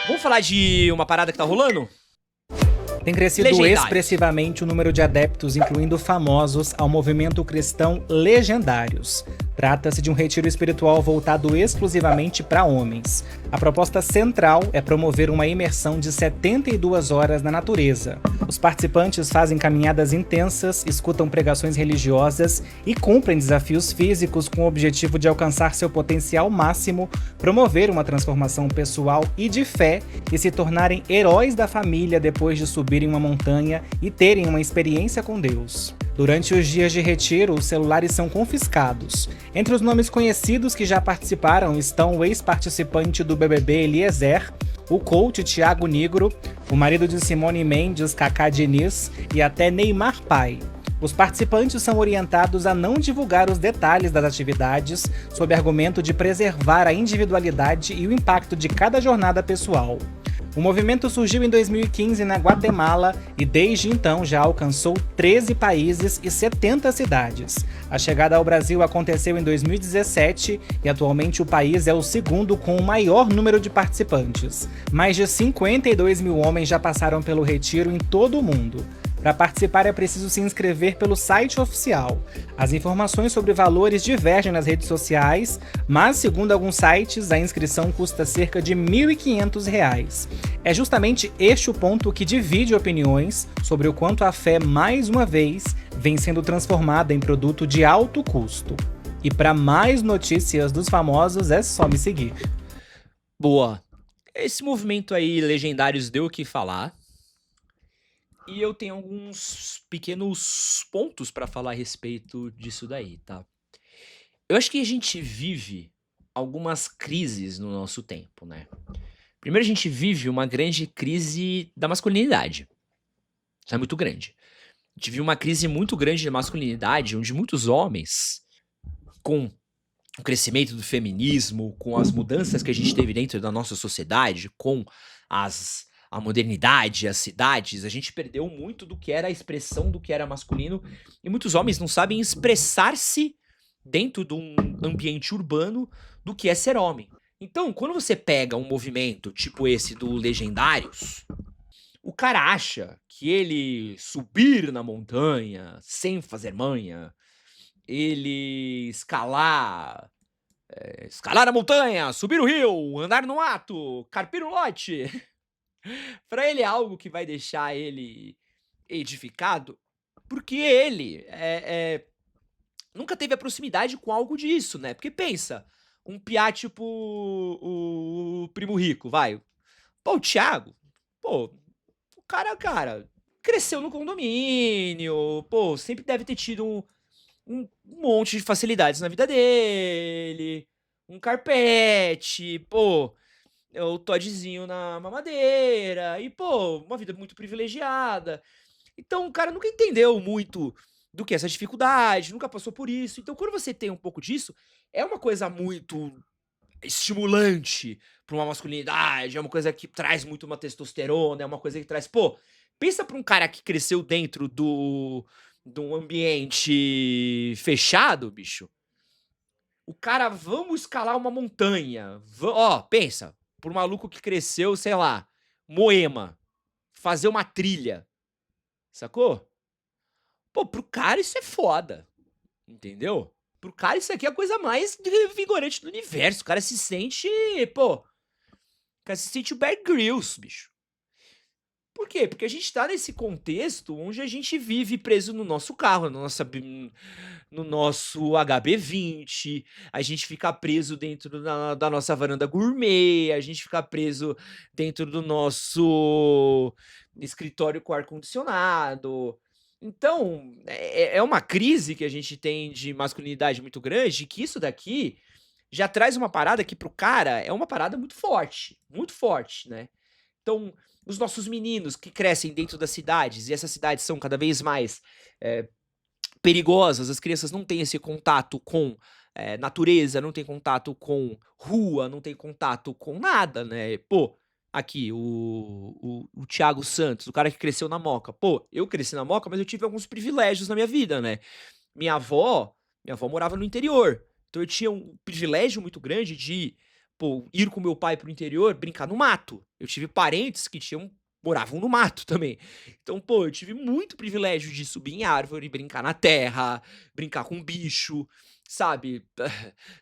Vamos falar de uma parada que tá rolando? Tem crescido Legendários. expressivamente o número de adeptos, incluindo famosos, ao movimento cristão Legendários. Trata-se de um retiro espiritual voltado exclusivamente para homens. A proposta central é promover uma imersão de 72 horas na natureza. Os participantes fazem caminhadas intensas, escutam pregações religiosas e cumprem desafios físicos com o objetivo de alcançar seu potencial máximo, promover uma transformação pessoal e de fé e se tornarem heróis da família depois de subirem uma montanha e terem uma experiência com Deus. Durante os dias de retiro, os celulares são confiscados. Entre os nomes conhecidos que já participaram estão o ex-participante do BBB Eliezer, o coach Thiago Nigro, o marido de Simone Mendes, Kaká Diniz e até Neymar Pai. Os participantes são orientados a não divulgar os detalhes das atividades, sob argumento de preservar a individualidade e o impacto de cada jornada pessoal. O movimento surgiu em 2015 na Guatemala e desde então já alcançou 13 países e 70 cidades. A chegada ao Brasil aconteceu em 2017 e atualmente o país é o segundo com o maior número de participantes. Mais de 52 mil homens já passaram pelo retiro em todo o mundo. Para participar é preciso se inscrever pelo site oficial. As informações sobre valores divergem nas redes sociais, mas segundo alguns sites, a inscrição custa cerca de R$ 1.500. É justamente este o ponto que divide opiniões sobre o quanto a fé, mais uma vez, vem sendo transformada em produto de alto custo. E para mais notícias dos famosos é só me seguir. Boa. Esse movimento aí, Legendários, deu o que falar. E eu tenho alguns pequenos pontos pra falar a respeito disso daí, tá? Eu acho que a gente vive algumas crises no nosso tempo, né? Primeiro, a gente vive uma grande crise da masculinidade. Isso é muito grande. A gente vive uma crise muito grande de masculinidade, onde muitos homens, com o crescimento do feminismo, com as mudanças que a gente teve dentro da nossa sociedade, com a modernidade, as cidades, a gente perdeu muito do que era a expressão do que era masculino e muitos homens não sabem expressar-se dentro de um ambiente urbano do que é ser homem. Então, quando você pega um movimento tipo esse do Legendários, o cara acha que ele subir na montanha sem fazer manha, ele escalar a montanha, subir o rio, andar no mato, carpir o lote, pra ele é algo que vai deixar ele edificado, porque ele nunca teve a proximidade com algo disso, né? Porque pensa, um piá tipo o Primo Rico, vai. Pô, o Thiago, pô, o cara, cresceu no condomínio, pô, sempre deve ter tido um monte de facilidades na vida dele, um carpete, pô, o Toddzinho na mamadeira, e pô, uma vida muito privilegiada. Então o cara nunca entendeu muito do que é essa dificuldade, nunca passou por isso. Então quando você tem um pouco disso, é uma coisa muito estimulante pra uma masculinidade, é uma coisa que traz muito uma testosterona, é uma coisa que traz, pô, pensa pra um cara que cresceu dentro de um ambiente fechado, bicho. O cara, vamos escalar uma montanha. Ó, pensa, por um maluco que cresceu, sei lá, Moema, fazer uma trilha, sacou? Pô, pro cara isso é foda, entendeu? Pro cara isso aqui é a coisa mais revigorante do universo. O cara se sente, pô, o cara se sente o Bear Grylls, bicho. Por quê? Porque a gente tá nesse contexto onde a gente vive preso no nosso carro, no nosso HB20, a gente fica preso dentro da nossa varanda gourmet, a gente fica preso dentro do nosso escritório com ar-condicionado. Então, é uma crise que a gente tem de masculinidade muito grande, que isso daqui já traz uma parada que pro cara é uma parada muito forte, né? Então, os nossos meninos que crescem dentro das cidades, e essas cidades são cada vez mais perigosas, as crianças não têm esse contato com natureza, não têm contato com rua, não têm contato com nada, né? Pô, aqui, o Thiago Santos, o cara que cresceu na Moca. Pô, eu cresci na Moca, mas eu tive alguns privilégios na minha vida, né? Minha avó morava no interior, então eu tinha um privilégio muito grande de pô, ir com meu pai para o interior, brincar no mato. Eu tive parentes que moravam no mato também. Então, pô, eu tive muito privilégio de subir em árvore, brincar na terra, brincar com bicho, sabe?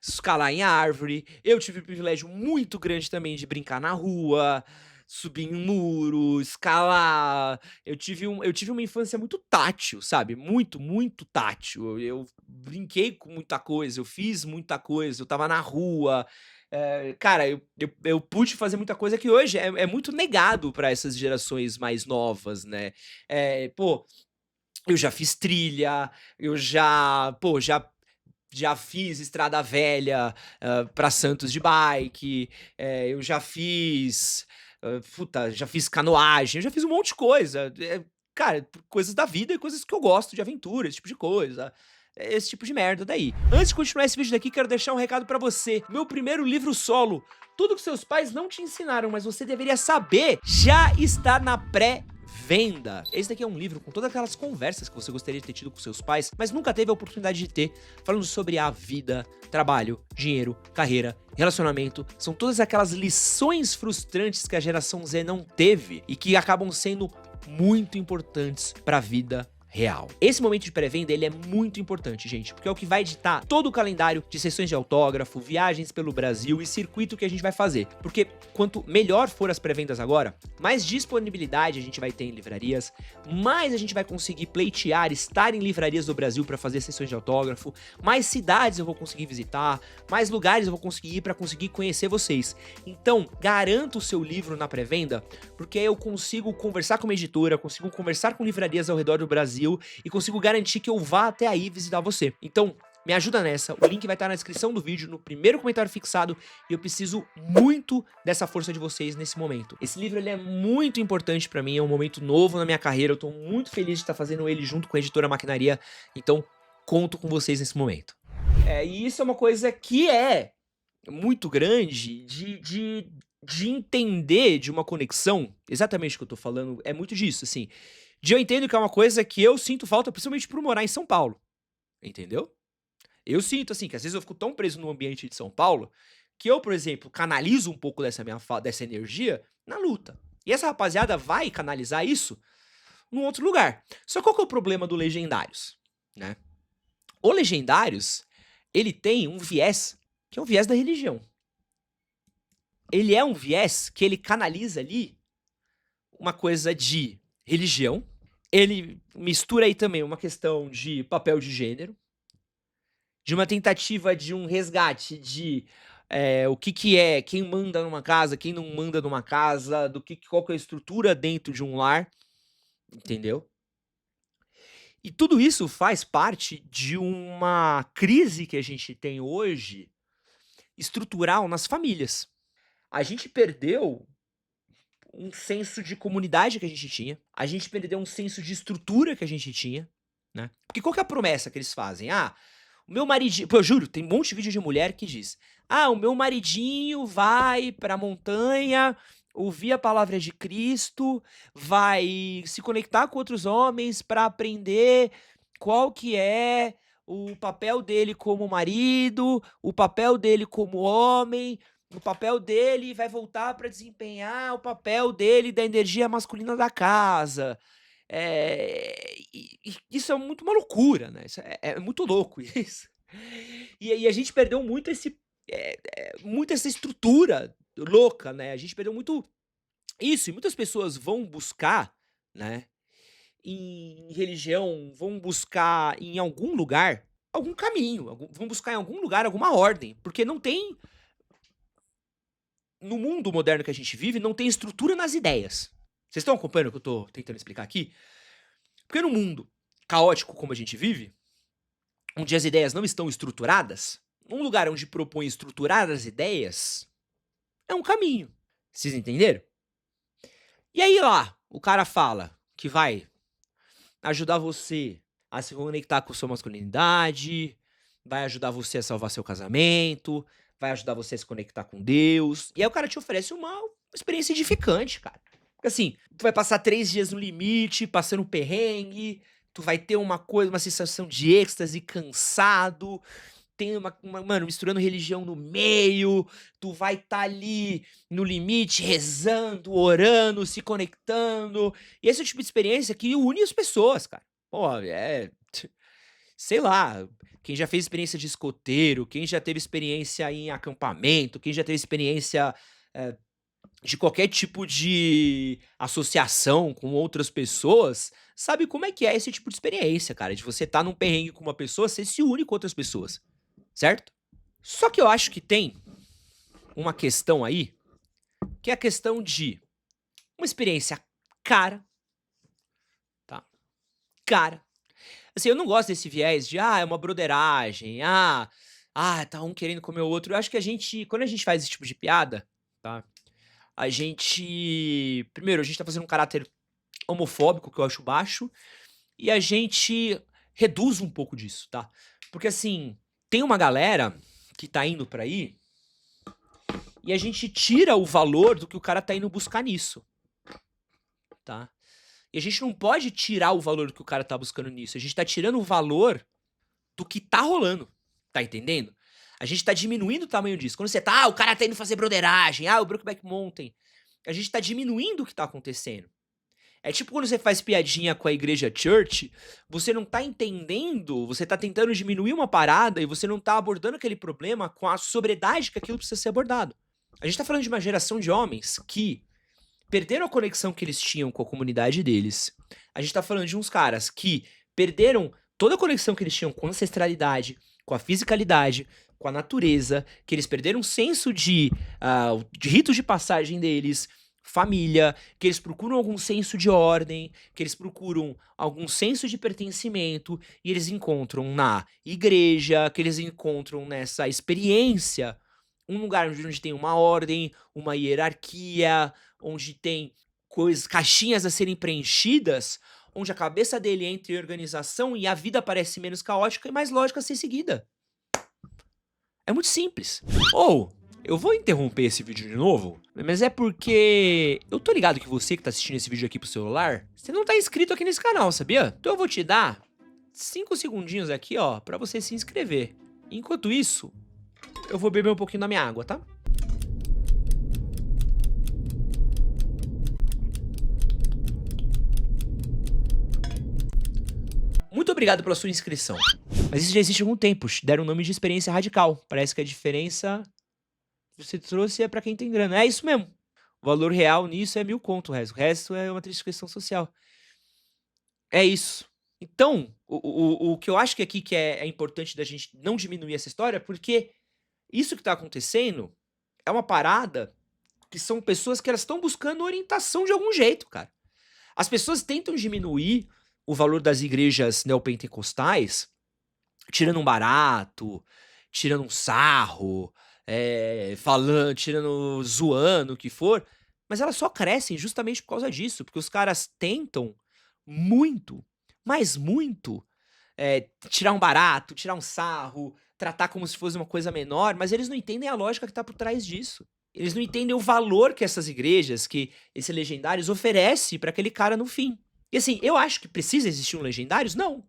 Escalar em árvore. Eu tive um privilégio muito grande também de brincar na rua, subir em um muro, escalar. Eu tive uma infância muito tátil, sabe? Muito, muito tátil. Eu brinquei com muita coisa, eu fiz muita coisa, eu estava na rua. Cara, eu pude fazer muita coisa que hoje é muito negado para essas gerações mais novas, né. Pô, eu já fiz trilha, eu já, pô, já fiz estrada velha, pra Santos de bike, eu já fiz, puta, já fiz canoagem, eu já fiz um monte de coisa, cara, coisas da vida e coisas que eu gosto de aventura, esse tipo de coisa, esse tipo de merda daí. Antes de continuar esse vídeo daqui, quero deixar um recado pra você. Meu primeiro livro solo, Tudo que seus pais não te ensinaram, mas você deveria saber, já está na pré-venda. Esse daqui é um livro com todas aquelas conversas que você gostaria de ter tido com seus pais, mas nunca teve a oportunidade de ter, falando sobre a vida, trabalho, dinheiro, carreira, relacionamento. São todas aquelas lições frustrantes que a geração Z não teve e que acabam sendo muito importantes para a vida real. Esse momento de pré-venda, ele é muito importante, gente, porque é o que vai ditar todo o calendário de sessões de autógrafo, viagens pelo Brasil e circuito que a gente vai fazer. Porque quanto melhor for as pré-vendas agora, mais disponibilidade a gente vai ter em livrarias, mais a gente vai conseguir pleitear, estar em livrarias do Brasil para fazer sessões de autógrafo, mais cidades eu vou conseguir visitar, mais lugares eu vou conseguir ir para conseguir conhecer vocês. Então, garanta o seu livro na pré-venda, porque aí eu consigo conversar com uma editora, consigo conversar com livrarias ao redor do Brasil e consigo garantir que eu vá até aí visitar você. Então, me ajuda nessa, o link vai estar na descrição do vídeo, no primeiro comentário fixado, e eu preciso muito dessa força de vocês nesse momento. Esse livro, ele é muito importante pra mim, é um momento novo na minha carreira, eu tô muito feliz de estar fazendo ele junto com a editora Maquinaria, então conto com vocês nesse momento. E isso é uma coisa que é muito grande de entender de uma conexão, exatamente o que eu tô falando, é muito disso, assim, de eu entendo que é uma coisa que eu sinto falta, principalmente por morar em São Paulo, entendeu? Eu sinto, assim, que às vezes eu fico tão preso no ambiente de São Paulo, que eu, por exemplo, canalizo um pouco dessa energia na luta. E essa rapaziada vai canalizar isso num outro lugar. Só qual que é o problema do Legendários, né? O Legendários, ele tem um viés, que é o viés da religião. Ele é um viés que ele canaliza ali uma coisa de religião, ele mistura aí também uma questão de papel de gênero, de uma tentativa de um resgate de o que é, quem manda numa casa, quem não manda numa casa, qual que é a estrutura dentro de um lar, entendeu? E tudo isso faz parte de uma crise que a gente tem hoje, estrutural nas famílias. A gente perdeu um senso de comunidade que a gente tinha, a gente perdeu um senso de estrutura que a gente tinha, né? Porque qual que é a promessa que eles fazem? Ah, o meu maridinho, pô, eu juro, tem um monte de vídeo de mulher que diz: "Ah, o meu maridinho vai pra montanha ouvir a palavra de Cristo, vai se conectar com outros homens pra aprender qual que é o papel dele como marido, o papel dele como homem, o papel dele vai voltar para desempenhar o papel dele da energia masculina da casa." Isso é muito uma loucura, né, isso é muito louco isso. E aí a gente perdeu muito muito essa estrutura louca, né, a gente perdeu muito isso, e muitas pessoas vão buscar, né, em religião, vão buscar em algum lugar, algum caminho, vão buscar em algum lugar alguma ordem, porque não tem no mundo moderno que a gente vive, não tem estrutura nas ideias. Vocês estão acompanhando o que eu tô tentando explicar aqui? Porque no mundo caótico como a gente vive, onde as ideias não estão estruturadas, um lugar onde propõe estruturar as ideias é um caminho. Vocês entenderam? E aí lá, o cara fala que vai ajudar você a se conectar com sua masculinidade, vai ajudar você a salvar seu casamento, vai ajudar você a se conectar com Deus. E aí o cara te oferece uma experiência edificante, cara. Porque assim, tu vai passar 3 dias no limite, passando perrengue, tu vai ter uma sensação de êxtase, cansado, tem mano, misturando religião no meio, tu vai estar ali no limite, rezando, orando, se conectando. E esse é o tipo de experiência que une as pessoas, cara. Pô, sei lá, quem já fez experiência de escoteiro, quem já teve experiência em acampamento, quem já teve experiência, eh, de qualquer tipo de associação com outras pessoas, sabe como é que é esse tipo de experiência, cara, de você estar num perrengue com uma pessoa, você se une com outras pessoas, certo? Só que eu acho que tem uma questão aí, que é a questão de uma experiência cara, tá, cara. Assim, eu não gosto desse viés de: "Ah, é uma broderagem. Tá um querendo comer o outro". Eu acho que a gente quando a gente faz esse tipo de piada, tá, a gente primeiro, a gente tá fazendo um caráter homofóbico, que eu acho baixo, e a gente reduz um pouco disso, tá. Porque, assim, tem uma galera que tá indo pra aí, e a gente tira o valor do que o cara tá indo buscar nisso, tá. E a gente não pode tirar o valor do que o cara tá buscando nisso, a gente tá tirando o valor do que tá rolando, tá entendendo? A gente tá diminuindo o tamanho disso. Quando você tá: o cara tá indo fazer broderagem, o Brokeback Mountain", a gente tá diminuindo o que tá acontecendo. É tipo quando você faz piadinha com a igreja church, você não tá entendendo, você tá tentando diminuir uma parada e você não tá abordando aquele problema com a sobriedade que aquilo precisa ser abordado. A gente tá falando de uma geração de homens que perderam a conexão que eles tinham com a comunidade deles. A gente tá falando de uns caras que perderam toda a conexão que eles tinham com a ancestralidade, com a fisicalidade, com a natureza, que eles perderam um senso de ritos de passagem deles, família, que eles procuram algum senso de ordem, que eles procuram algum senso de pertencimento, e eles encontram na igreja, que eles encontram nessa experiência, um lugar onde tem uma ordem, uma hierarquia, onde tem coisas, caixinhas a serem preenchidas, onde a cabeça dele entra em organização e a vida parece menos caótica e mais lógica a ser seguida. É muito simples. Ou, eu vou interromper esse vídeo de novo, mas é porque eu tô ligado que você que tá assistindo esse vídeo aqui pro celular, você não tá inscrito aqui nesse canal, sabia? Então eu vou te dar 5 segundinhos aqui, ó, pra você se inscrever. Enquanto isso, eu vou beber um pouquinho da minha água, tá? Muito obrigado pela sua inscrição. Mas isso já existe há algum tempo. Deram o nome de experiência radical. Parece que a diferença que você trouxe é pra quem tem grana. É isso mesmo. O valor real nisso é 1000 conto. O resto é uma triste questão social. É isso. Então, o que eu acho que aqui que é importante da gente não diminuir essa história, porque isso que tá acontecendo é uma parada que são pessoas que elas estão buscando orientação de algum jeito, cara. As pessoas tentam diminuir o valor das igrejas neopentecostais, tirando um barato, tirando um sarro, falando, tirando, zoando, o que for, mas elas só crescem justamente por causa disso, porque os caras tentam muito, mas muito, tirar um barato, tirar um sarro, tratar como se fosse uma coisa menor, mas eles não entendem a lógica que tá por trás disso. Eles não entendem o valor que essas igrejas, que esses legendários oferece pra aquele cara no fim. E assim, eu acho que precisa existir um legendários? Não.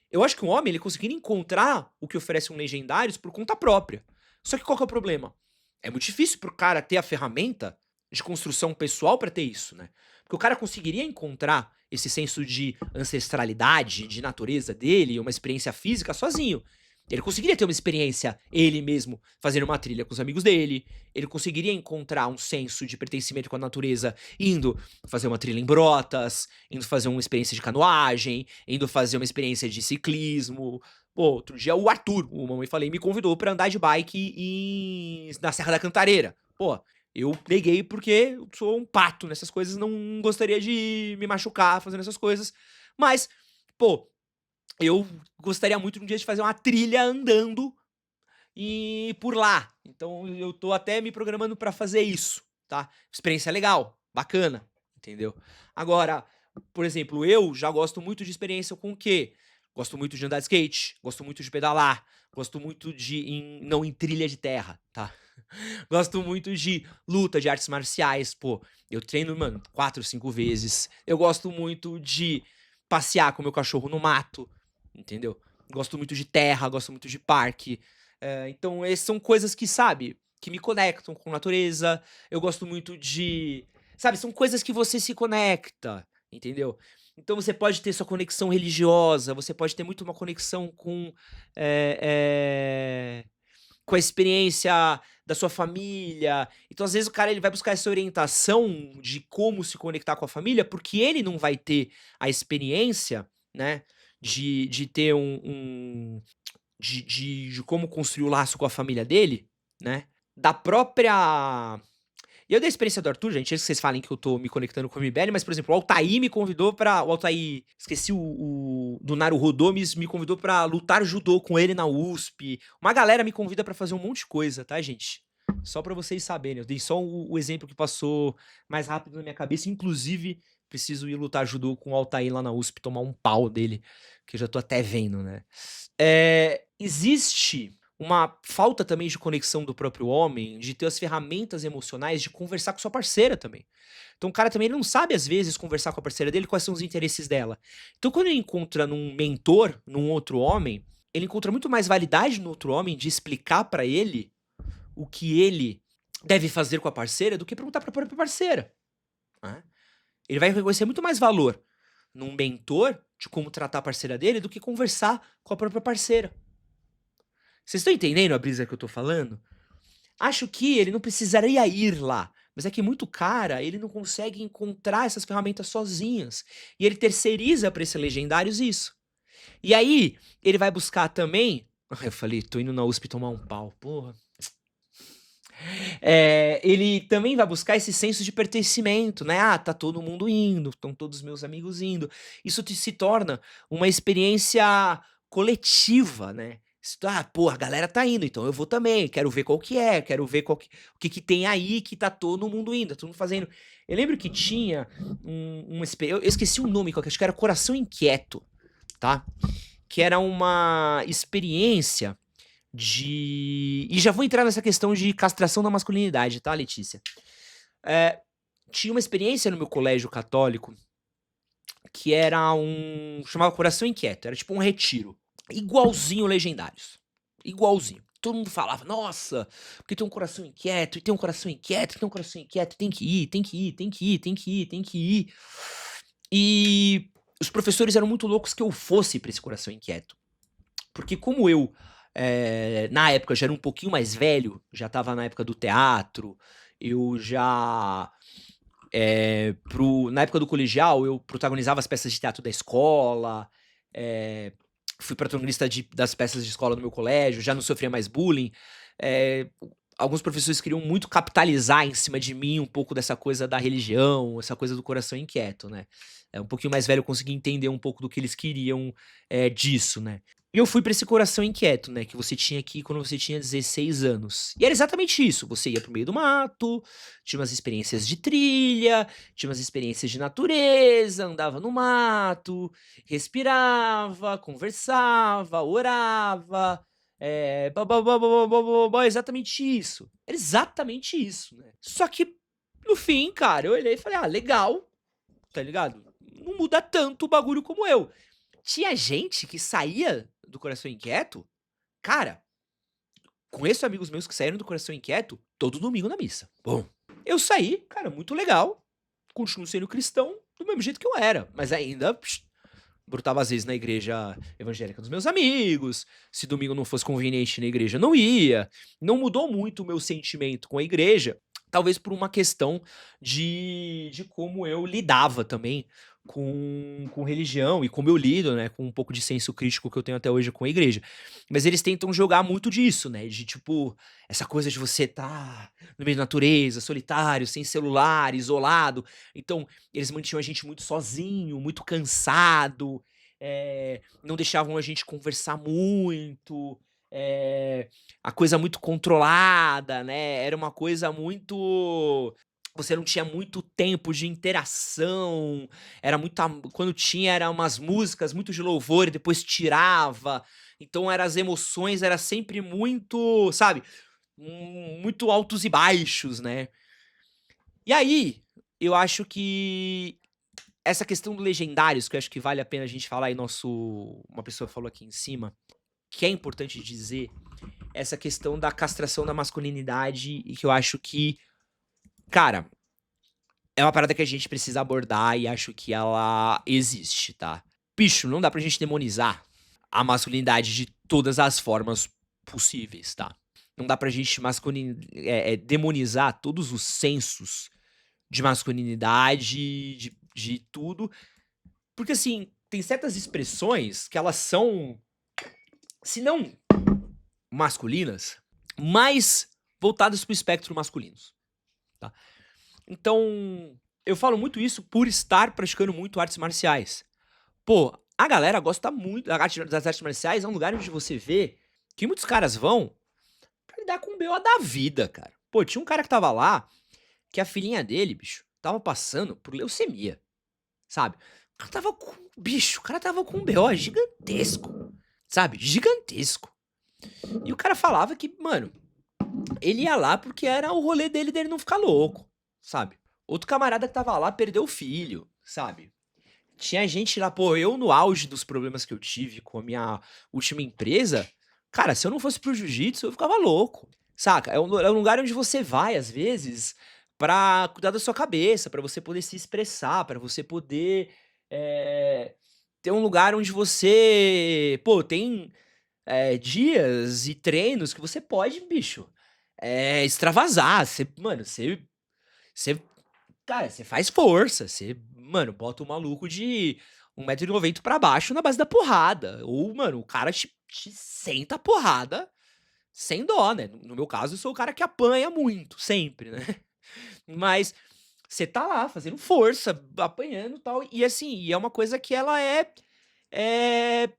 Eu acho que um homem, ele conseguiria encontrar o que oferece um legendários por conta própria. Só que qual que é o problema? É muito difícil pro cara ter a ferramenta de construção pessoal pra ter isso, né? Porque o cara conseguiria encontrar esse senso de ancestralidade, de natureza dele, uma experiência física sozinho. Ele conseguiria ter uma experiência, ele mesmo, fazendo uma trilha com os amigos dele. Ele conseguiria encontrar um senso de pertencimento com a natureza indo fazer uma trilha em Brotas, indo fazer uma experiência de canoagem, indo fazer uma experiência de ciclismo. Pô, outro dia o Arthur, o Mamãe Falei, me convidou pra andar de bike na Serra da Cantareira. Pô, eu neguei porque eu sou um pato nessas coisas, não gostaria de me machucar fazendo essas coisas. Mas, pô, eu gostaria muito um dia de fazer uma trilha andando e por lá. Então eu tô até me programando pra fazer isso, tá? Experiência legal, bacana, entendeu? Agora, por exemplo, eu já gosto muito de experiência com o quê? Gosto muito de andar de skate, gosto muito de pedalar, gosto muito de não em trilha de terra, tá? Gosto muito de luta, de artes marciais, pô, eu treino, mano, 4, 5 vezes. Eu gosto muito de passear com meu cachorro no mato, entendeu? Gosto muito de terra, gosto muito de parque. Então essas são coisas que, sabe, que me conectam com a natureza. Eu gosto muito de, sabe, são coisas que você se conecta, entendeu? Então você pode ter sua conexão religiosa, você pode ter muito uma conexão eh eh, com a experiência da sua família. Então, às vezes, o cara ele vai buscar essa orientação de como se conectar com a família, porque ele não vai ter a experiência, né, de ter de como construir o laço com a família dele, né, da própria e eu da experiência do Arthur, gente, antes que vocês falem que eu tô me conectando com o MBL, mas, por exemplo, o Altair me convidou pra o Altair, esqueci do Naruhodô, me convidou pra lutar judô com ele na USP. Uma galera me convida pra fazer um monte de coisa, tá, gente? Só pra vocês saberem, eu dei só o exemplo que passou mais rápido na minha cabeça, inclusive, preciso ir lutar judô com o Altair lá na USP, tomar um pau dele, que eu já tô até vendo, né. Existe uma falta também de conexão do próprio homem, de ter as ferramentas emocionais de conversar com sua parceira também. Então o cara também ele não sabe, às vezes, conversar com a parceira dele, quais são os interesses dela. Então quando ele encontra num mentor, num outro homem, ele encontra muito mais validade no outro homem de explicar pra ele o que ele deve fazer com a parceira do que perguntar pra própria parceira, né. Ele vai reconhecer muito mais valor num mentor de como tratar a parceira dele do que conversar com a própria parceira. Vocês estão entendendo a brisa que eu tô falando? Acho que ele não precisaria ir lá, mas é que muito cara, ele não consegue encontrar essas ferramentas sozinhas, e ele terceiriza pra esses legendários isso. E aí, ele vai buscar também eu falei: "Tô indo na USP tomar um pau", porra. Ele também vai buscar esse senso de pertencimento, né, "Ah, tá todo mundo indo, estão todos os meus amigos indo". Isso se torna uma experiência coletiva, né. "Ah, pô, a galera tá indo, então eu vou também, quero ver qual que é, quero ver o que que tem aí que tá todo mundo indo, tá todo mundo fazendo". Eu lembro que tinha eu esqueci o nome, qual que acho que era Coração Inquieto, tá, que era uma experiência e já vou entrar nessa questão de castração da masculinidade, tá, Letícia. Eh, Tinha uma experiência no meu colégio católico, que era chamava Coração Inquieto, era tipo um retiro, igualzinho Legendários, igualzinho. Todo mundo falava: "Nossa, porque tem um coração inquieto, e tem um coração inquieto, e tem um coração inquieto, tem que ir, tem que ir, tem que ir, tem que ir, tem que ir". E os professores eram muito loucos que eu fosse pra esse coração inquieto. Porque como eu, na época já era um pouquinho mais velho, já estava na época do teatro, eu já, na época do colegial, eu protagonizava as peças de teatro da escola, eh, fui protagonista das peças de escola do meu colégio, já não sofria mais bullying. Eh, Alguns professores queriam muito capitalizar em cima de mim um pouco dessa coisa da religião, essa coisa do coração inquieto, né. Um pouquinho mais velho eu consegui entender um pouco do que eles queriam, disso, né. E eu fui pra esse coração inquieto, né, que você tinha aqui quando você tinha 16 anos. E era exatamente isso, você ia para o meio do mato, tinha umas experiências de trilha, tinha umas experiências de natureza, andava no mato, respirava, conversava, orava, exatamente isso. Era exatamente isso, né. Só que, no fim, cara, eu olhei e falei: "Ah, legal", tá ligado? Não muda tanto o bagulho como eu. Tinha gente que saía do Coração Inquieto, cara, conheço amigos meus que saíram do Coração Inquieto todo domingo na missa. Bom, eu saí, cara, muito legal, continuo sendo cristão do mesmo jeito que eu era, mas ainda brotava às vezes na igreja evangélica dos meus amigos, se domingo não fosse conveniente na igreja, não ia. Não mudou muito o meu sentimento com a igreja, talvez por uma questão de como eu lidava também com religião e como eu lido, né, com um pouco de senso crítico que eu tenho até hoje com a igreja. Mas eles tentam jogar muito disso, né, de tipo, essa coisa de você estar no meio da natureza, solitário, sem celular, isolado. Então, eles mantinham a gente muito sozinho, muito cansado, não deixavam a gente conversar muito, a coisa muito controlada, né, era uma coisa muito, você não tinha muito tempo de interação, era muita, quando tinha era umas músicas muito de louvor e depois tirava, então era as emoções era sempre muito, sabe, muito altos e baixos, né. E aí, eu acho que essa questão do Legendários, que eu acho que vale a pena a gente falar, e uma pessoa falou aqui em cima, que é importante dizer, essa questão da castração da masculinidade e que eu acho que, cara, é uma parada que a gente precisa abordar e acho que ela existe, tá? Bicho, não dá pra gente demonizar a masculinidade de todas as formas possíveis, tá? Não dá pra gente demonizar todos os sensos de masculinidade, de tudo, porque assim, tem certas expressões que elas são, se não masculinas, mais voltadas pro espectro masculinos, tá? Então, eu falo muito isso por estar praticando muito artes marciais. Pô, a galera gosta muito das artes marciais, é um lugar onde você vê que muitos caras vão pra lidar com o BO da vida, cara. Pô, tinha um cara que tava lá, que a filhinha dele, bicho, tava passando por leucemia, sabe? O cara tava com, bicho, o cara tava com um BO gigantesco, sabe? Gigantesco. E o cara falava que, mano, ele ia lá porque era o rolê dele não ficar louco, sabe? Outro camarada que tava lá perdeu o filho, sabe? Tinha gente lá, pô, eu no auge dos problemas que eu tive com a minha última empresa, cara, se eu não fosse pro jiu-jitsu, eu ficava louco, saca? É um lugar onde você vai, às vezes, pra cuidar da sua cabeça, pra você poder se expressar, pra você poder ter um lugar onde você, pô, tem dias e treinos que você pode, bicho, extravasar. Você, cara, você faz força. Você, mano, bota o maluco de 1,90 m pra baixo na base da porrada. Ou, mano, o cara te senta a porrada sem dó, né? No meu caso, eu sou o cara que apanha muito, sempre, né? Mas você tá lá fazendo força, apanhando e tal. E assim, e é uma coisa que ela é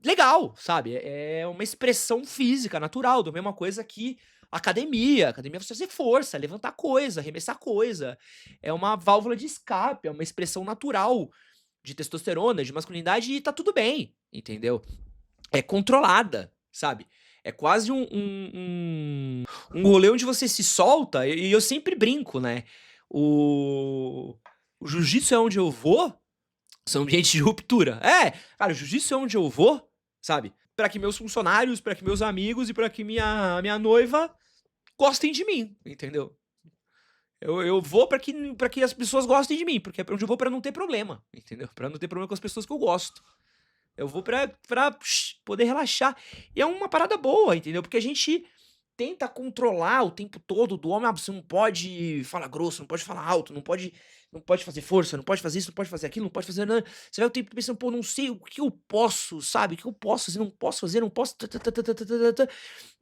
legal, sabe? É uma expressão física natural, da mesma coisa que academia. Academia é você fazer força, levantar coisa, arremessar coisa. É uma válvula de escape, é uma expressão natural de testosterona, de masculinidade e tá tudo bem, entendeu? É controlada, sabe? É quase um rolê onde você se solta, e eu sempre brinco, né? O jiu-jitsu é onde eu vou, são ambientes de ruptura. Cara, o jiu-jitsu é onde eu vou, sabe? Pra que meus funcionários, pra que meus amigos e pra que minha noiva gostem de mim, entendeu? Eu vou pra que as pessoas gostem de mim, porque é pra onde eu vou pra não ter problema, entendeu? Pra não ter problema com as pessoas que eu gosto. Eu vou pra poder relaxar. E é uma parada boa, entendeu? Porque a gente tenta controlar o tempo todo do homem. Você não pode falar grosso, não pode falar alto, não pode fazer força, não pode fazer isso, não pode fazer aquilo, não pode fazer nada. Você vai o tempo pensando, pô, não sei o que eu posso, sabe? O que eu posso fazer, não posso fazer, não posso.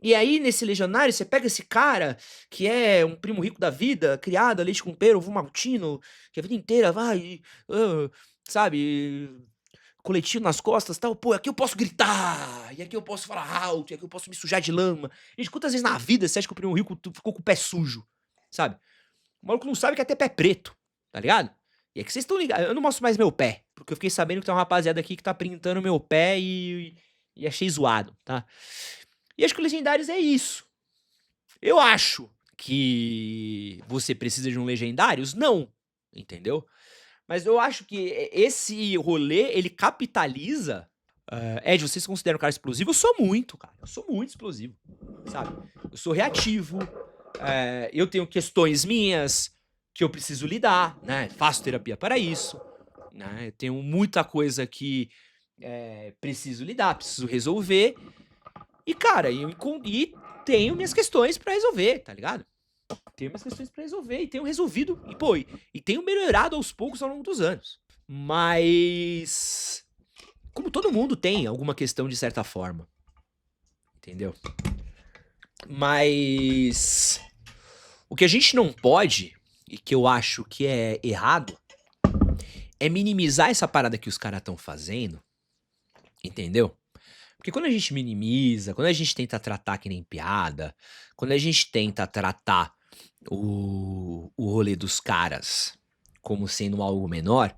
E aí, nesse Legionário, você pega esse cara que é um primo rico da vida, criado a leite com pera, ovo maltino, que a vida inteira vai, sabe, coletinho nas costas, tal. Pô, aqui eu posso gritar, e aqui eu posso falar alto, e aqui eu posso me sujar de lama. Gente, quantas vezes na vida você acha que o primo rico ficou com o pé sujo, sabe? O maluco não sabe que até pé preto, tá ligado? E é que vocês estão ligados, eu não mostro mais meu pé, porque eu fiquei sabendo que tem uma rapaziada aqui que tá printando meu pé e achei zoado, tá? E acho que o Legendários é isso. Eu acho que você precisa de um Legendários? Não, entendeu? Mas eu acho que esse rolê, ele capitaliza. Ed, vocês se consideram um cara explosivo? Eu sou muito, cara. Eu sou muito explosivo, sabe? Eu sou reativo. Eu tenho questões minhas que eu preciso lidar, né? Faço terapia para isso, né? Eu tenho muita coisa que preciso lidar, preciso resolver. E, cara, e tenho minhas questões pra resolver, tá ligado? Tenho minhas questões pra resolver e tenho resolvido. E, pô, e tenho melhorado aos poucos ao longo dos anos. Mas, como todo mundo tem alguma questão de certa forma. Entendeu? Mas o que a gente não pode, e que eu acho que é errado, é minimizar essa parada que os caras estão fazendo. Entendeu? Porque quando a gente minimiza, quando a gente tenta tratar que nem piada, quando a gente tenta tratar o rolê dos caras como sendo algo menor,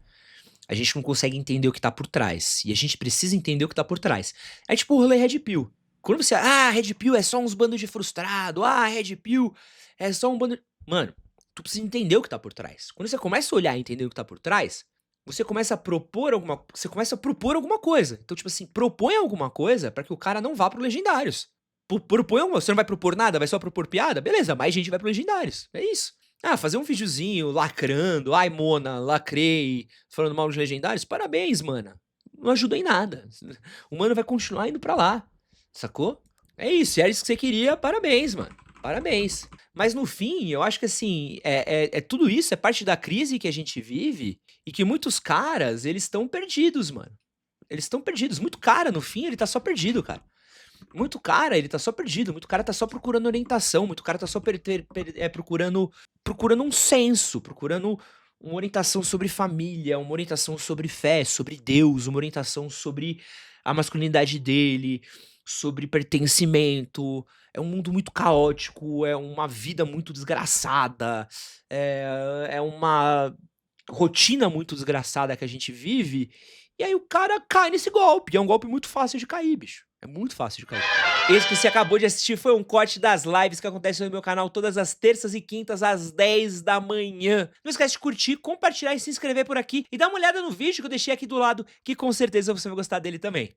a gente não consegue entender o que tá por trás. E a gente precisa entender o que tá por trás. É tipo o rolê Red Pill. Quando você, Red Pill é só uns bandos de frustrado, Red Pill é só um bando... Mano, tu precisa entender o que tá por trás. Quando você começa a olhar e entender o que tá por trás, você começa a propor alguma coisa. Então, tipo assim, propõe alguma coisa pra que o cara não vá pro Legendários. Você não vai propor nada, vai só propor piada? Beleza, mais gente vai pro Legendários, é isso. Ah, fazer um videozinho lacrando, "Ai, Mona, lacrei", falando mal dos Legendários, parabéns, mana. Não ajudou em nada. O mano vai continuar indo pra lá, sacou? É isso, era isso que você queria, parabéns, mano, parabéns. Mas no fim, eu acho que assim, tudo isso é parte da crise que a gente vive e que muitos caras, eles estão perdidos, mano. Eles estão perdidos. Muito cara, no fim, ele tá só perdido, cara. Muito cara, ele tá só perdido, muito cara tá só procurando orientação, muito cara tá só procurando um senso, procurando uma orientação sobre família, uma orientação sobre fé, sobre Deus, uma orientação sobre a masculinidade dele, sobre pertencimento. É um mundo muito caótico, é uma vida muito desgraçada, é uma rotina muito desgraçada que a gente vive, e aí o cara cai nesse golpe, e é um golpe muito fácil de cair, bicho. É muito fácil de cair. Esse que você acabou de assistir foi um corte das lives que acontecem no meu canal todas as terças e quintas às 10 da manhã. Não esquece de curtir, compartilhar e se inscrever por aqui. E dá uma olhada no vídeo que eu deixei aqui do lado, que com certeza você vai gostar dele também.